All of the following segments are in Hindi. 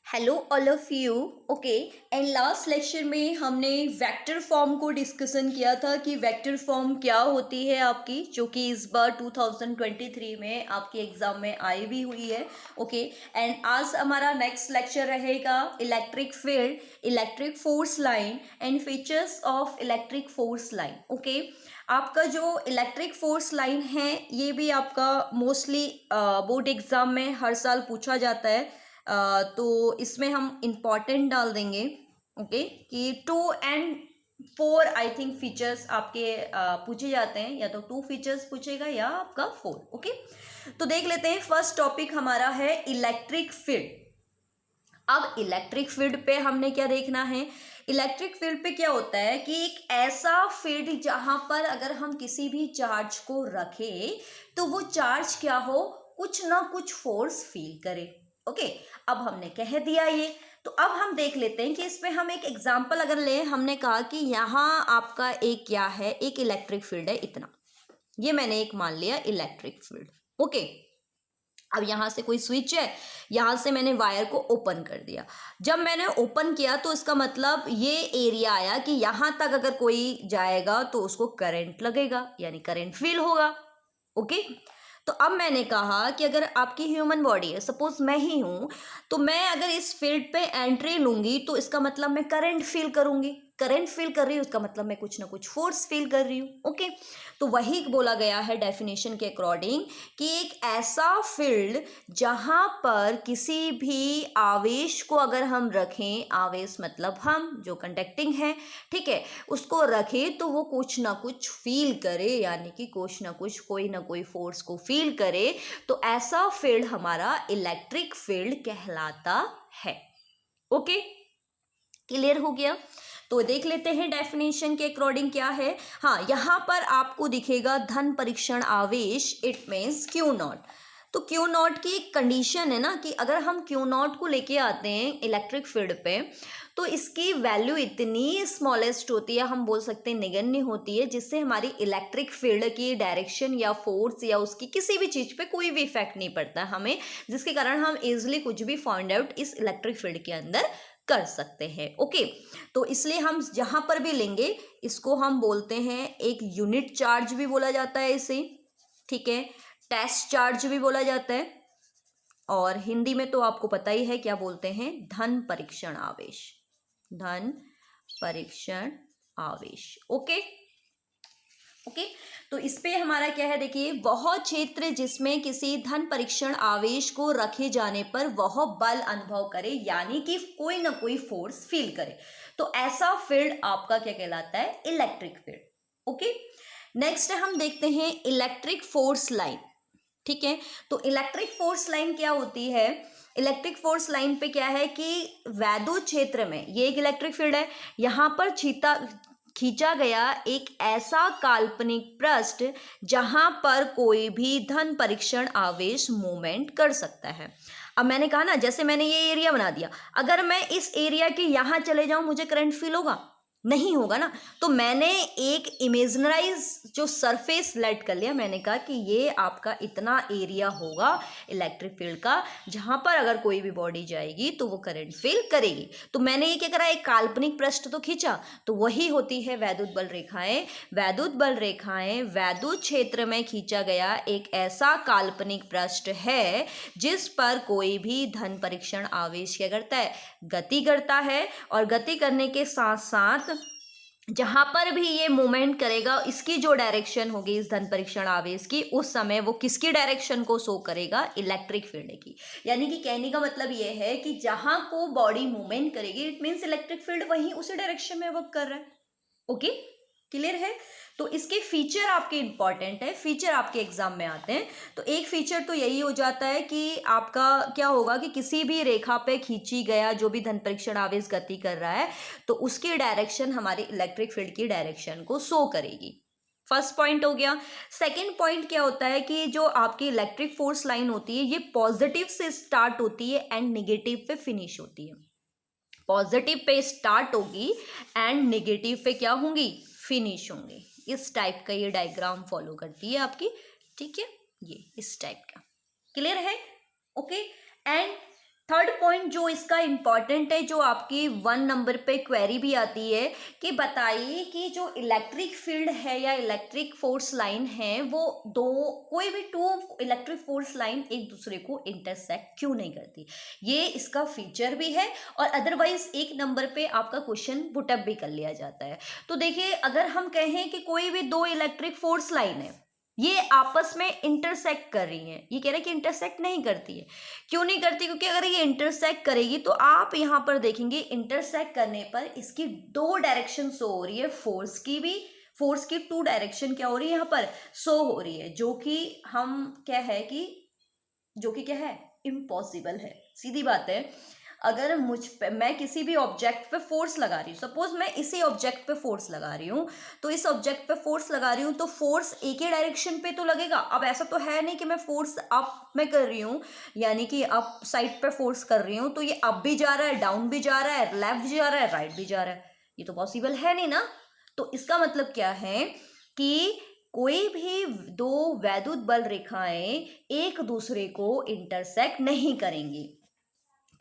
Hello all of you. Okay, and last lecture में हमने वेक्टर फॉर्म को डिस्कशन किया था कि वेक्टर फॉर्म क्या होती है आपकी, जो कि इस बार 2023 में आपके एग्जाम में आई भी हुई है। ओके, एंड आज हमारा नेक्स्ट लेक्चर रहेगा electric field, electric force line and features of electric force line. Okay, आपका जो इलेक्ट्रिक फोर्स लाइन है ये भी आपका मोस्टली बोर्ड एग्जाम में हर साल पूछा जाता है। तो इसमें हम इम्पॉर्टेंट डाल देंगे। ओके, कि 2 और 4 आई थिंक फीचर्स आपके पूछे जाते हैं, या तो 2 फीचर्स पूछेगा या आपका 4। ओके, तो देख लेते हैं। फर्स्ट टॉपिक हमारा है इलेक्ट्रिक फील्ड। अब इलेक्ट्रिक फील्ड पे हमने क्या देखना है। इलेक्ट्रिक फील्ड पे क्या होता है कि एक ऐसा फील्ड जहां पर अगर हम किसी भी चार्ज को रखें तो वो चार्ज क्या हो, कुछ ना कुछ फोर्स फील करे। ओके, अब हमने कह दिया ये, तो अब हम देख लेते हैं कि इसमें हम एक एग्जांपल अगर ले, हमने कहा कि यहाँ आपका एक क्या है, एक इलेक्ट्रिक फील्ड है इतना, ये मैंने एक मान लिया इलेक्ट्रिक फील्ड। ओके, अब यहाँ से कोई स्विच है, यहाँ से मैंने वायर को ओपन कर दिया। जब मैंने ओपन किया तो इसका मतलब ये एरिया आया कि यहाँ तक अगर कोई जाएगा तो उसको करंट लगेगा, यानी करंट फील होगा। ओके, तो अब मैंने कहा कि अगर आपकी ह्यूमन बॉडी है, सपोज मैं ही हूं, तो मैं अगर इस फील्ड पे एंट्री लूंगी तो इसका मतलब मैं करंट फील करूंगी। करंट फील कर रही हूँ, इसका मतलब मैं कुछ ना कुछ फोर्स फील कर रही हूँ। ओके, तो वही बोला गया है डेफिनेशन के अकॉर्डिंग कि एक ऐसा फील्ड जहां पर किसी भी आवेश को अगर हम रखें, आवेश मतलब हम जो कंडक्टिंग है, ठीक है, उसको रखें तो वो कुछ ना कुछ फील करे, यानी कि कुछ ना कुछ कोई ना कोई फोर्स को फील करे, तो ऐसा फील्ड हमारा इलेक्ट्रिक फील्ड कहलाता है। ओके, क्लियर हो गया। तो देख लेते हैं डेफिनेशन के अकॉर्डिंग क्या है। हाँ, यहाँ पर आपको दिखेगा धन परीक्षण आवेश, इट मीन्स क्यू नॉट। तो क्यू नॉट की एक कंडीशन है ना कि अगर हम क्यू नॉट को लेके आते हैं इलेक्ट्रिक फील्ड पे तो इसकी वैल्यू इतनी स्मॉलेस्ट होती है, हम बोल सकते हैं नगण्य होती है, जिससे हमारी इलेक्ट्रिक फील्ड की डायरेक्शन या फोर्स या उसकी किसी भी चीज़ पे कोई भी इफेक्ट नहीं पड़ता हमें, जिसके कारण हम इजिली कुछ भी फाइंड आउट इस इलेक्ट्रिक फील्ड के अंदर कर सकते हैं। ओके, तो इसलिए हम जहां पर भी लेंगे इसको हम बोलते हैं, एक यूनिट चार्ज भी बोला जाता है इसे, ठीक है, टेस्ट चार्ज भी बोला जाता है, और हिंदी में तो आपको पता ही है क्या बोलते हैं, धन परीक्षण आवेश, धन परीक्षण आवेश। ओके ओके, तो इस पे हमारा क्या है, देखिए, वह क्षेत्र जिसमें किसी धन परीक्षण आवेश को रखे जाने पर वह बल अनुभव करे, यानी कि कोई ना कोई फोर्स फील करे, तो ऐसा फील्ड आपका क्या कहलाता है, इलेक्ट्रिक फील्ड। ओके, नेक्स्ट हम देखते हैं इलेक्ट्रिक फोर्स लाइन। ठीक है, तो इलेक्ट्रिक फोर्स लाइन क्या होती है। इलेक्ट्रिक फोर्स लाइन पे क्या है कि वैद्युत क्षेत्र में, ये एक इलेक्ट्रिक फील्ड है, यहाँ पर खींचा गया एक ऐसा काल्पनिक पृष्ठ जहां पर कोई भी धन परीक्षण आवेश मूवमेंट कर सकता है। अब मैंने कहा ना, जैसे मैंने ये एरिया बना दिया, अगर मैं इस एरिया के यहां चले जाऊं मुझे करंट फील होगा, नहीं होगा ना। तो मैंने एक इमेजनराइज जो सरफेस लेट कर लिया, मैंने कहा कि ये आपका इतना एरिया होगा इलेक्ट्रिक फील्ड का जहां पर अगर कोई भी बॉडी जाएगी तो वो करंट फील करेगी। तो मैंने ये क्या करा, एक काल्पनिक पृष्ठ तो खींचा, तो वही होती है वैद्युत बल रेखाएं। वैद्युत बल रेखाएं वैद्युत क्षेत्र में खींचा गया एक ऐसा काल्पनिक पृष्ठ है जिस पर कोई भी धन परीक्षण आवेश क्या करता है, गति करता है, और गति करने के साथ साथ जहां पर भी ये मूवमेंट करेगा इसकी जो डायरेक्शन होगी इस धन परीक्षण आवेश की, उस समय वो किसकी डायरेक्शन को शो करेगा, इलेक्ट्रिक फील्ड की। यानी कि कहने का मतलब ये है कि जहां को बॉडी मूवमेंट करेगी, इट मीन्स इलेक्ट्रिक फील्ड वहीं उसी डायरेक्शन में वर्क कर रहा है। ओके, क्लियर है। तो इसके फीचर आपके इंपॉर्टेंट है, फीचर आपके एग्जाम में आते हैं। तो एक फीचर तो यही हो जाता है कि आपका क्या होगा कि किसी भी रेखा पे खींची गया जो भी धन परीक्षण आवेश गति कर रहा है तो उसकी डायरेक्शन हमारी इलेक्ट्रिक फील्ड की डायरेक्शन को शो करेगी। फर्स्ट पॉइंट हो गया। सेकेंड पॉइंट क्या होता है कि जो आपकी इलेक्ट्रिक फोर्स लाइन होती है ये पॉजिटिव से स्टार्ट होती है एंड निगेटिव पे फिनिश होती है। पॉजिटिव पे स्टार्ट होगी एंड नेगेटिव पे क्या होंगी, फिनिश होंगी। इस टाइप का ये डायग्राम फॉलो करती है आपकी, ठीक है, ये इस टाइप का। क्लियर है। ओके, एंड थर्ड पॉइंट जो इसका इम्पॉर्टेंट है, जो आपकी 1 नंबर पे क्वेरी भी आती है कि बताइए कि जो इलेक्ट्रिक फील्ड है या इलेक्ट्रिक फोर्स लाइन है वो कोई भी 2 इलेक्ट्रिक फोर्स लाइन एक दूसरे को इंटरसेक्ट क्यों नहीं करती। ये इसका फीचर भी है और अदरवाइज 1 नंबर पे आपका क्वेश्चन पुटअप भी कर लिया जाता है। तो देखिए, अगर हम कहें कि कोई भी 2 इलेक्ट्रिक फोर्स लाइन है, ये आपस में इंटरसेक्ट कर रही हैं, ये कह रहे हैं कि इंटरसेक्ट नहीं करती है। क्यों नहीं करती? क्योंकि अगर ये इंटरसेक्ट करेगी तो आप यहाँ पर देखेंगे इंटरसेक्ट करने पर इसकी 2 डायरेक्शन शो हो रही है, फोर्स की 2 डायरेक्शन क्या हो रही है यहाँ पर शो हो रही है, जो कि क्या है इम्पॉसिबल है। सीधी बात है, अगर मैं किसी भी ऑब्जेक्ट पे फोर्स लगा रही हूँ, सपोज मैं इसी ऑब्जेक्ट पे फोर्स लगा रही हूँ, तो इस ऑब्जेक्ट पे फोर्स लगा रही हूँ तो फोर्स एक ही डायरेक्शन पे तो लगेगा। अब ऐसा तो है नहीं कि मैं फोर्स अप में कर रही हूँ, यानी कि अप साइड पे फोर्स कर रही हूँ तो ये अप भी जा रहा है, डाउन भी जा रहा है, लेफ्ट भी जा रहा है, राइट भी जा रहा है, ये तो पॉसिबल है नहीं ना। तो इसका मतलब क्या है कि कोई भी 2 वैद्युत बल रेखाएं एक दूसरे को इंटरसेक्ट नहीं करेंगी।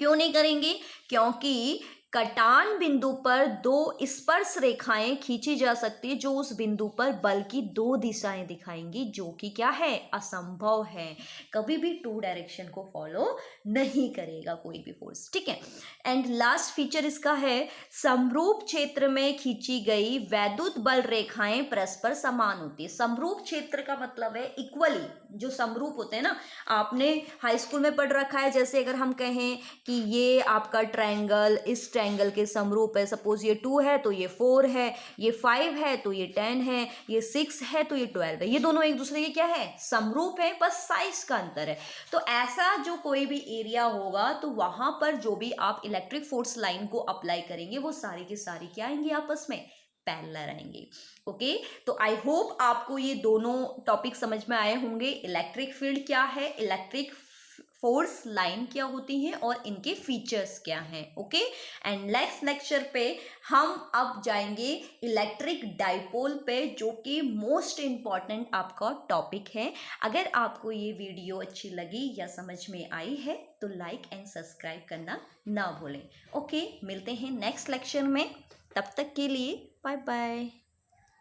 क्यों नहीं करेंगी? क्योंकि कटान बिंदु पर 2 स्पर्श रेखाएं खींची जा सकती है जो उस बिंदु पर बल की 2 दिशाएं दिखाएंगी, जो कि क्या है, असंभव है। कभी भी 2 डायरेक्शन को फॉलो नहीं करेगा कोई भी फोर्स, ठीक है। एंड लास्ट फीचर इसका है, समरूप क्षेत्र में खींची गई वैद्युत बल रेखाएं परस्पर समान होती है। समरूप क्षेत्र का मतलब है इक्वली, जो समरूप होते हैं ना, आपने हाई स्कूल में पढ़ रखा है। जैसे अगर हम कहें कि ये आपका ट्रायंगल इस ट्रायंगल के समरूप है, सपोज ये 2 है तो ये 4 है, ये 5 है तो ये 10 है, ये 6 है तो ये 12 है, ये दोनों एक दूसरे के क्या है, समरूप है, बस साइज का अंतर है। तो ऐसा जो कोई भी एरिया होगा तो वहां पर जो भी आप इलेक्ट्रिक फोर्स लाइन को अप्लाई करेंगे वो सारी की सारी क्या आएंगी, आपस में पैरेलल आएंगे। ओके, तो आई होप आपको ये दोनों टॉपिक समझ में आए होंगे। इलेक्ट्रिक फील्ड क्या है, इलेक्ट्रिक फोर्स लाइन क्या होती हैं और इनके फीचर्स क्या हैं। ओके, एंड नेक्स्ट लेक्चर पे हम अब जाएंगे इलेक्ट्रिक डाइपोल पे, जो कि मोस्ट इम्पॉर्टेंट आपका टॉपिक है। अगर आपको ये वीडियो अच्छी लगी या समझ में आई है तो लाइक एंड सब्सक्राइब करना ना भूलें। ओके, मिलते हैं नेक्स्ट लेक्चर में, तब तक के लिए बाय बाय।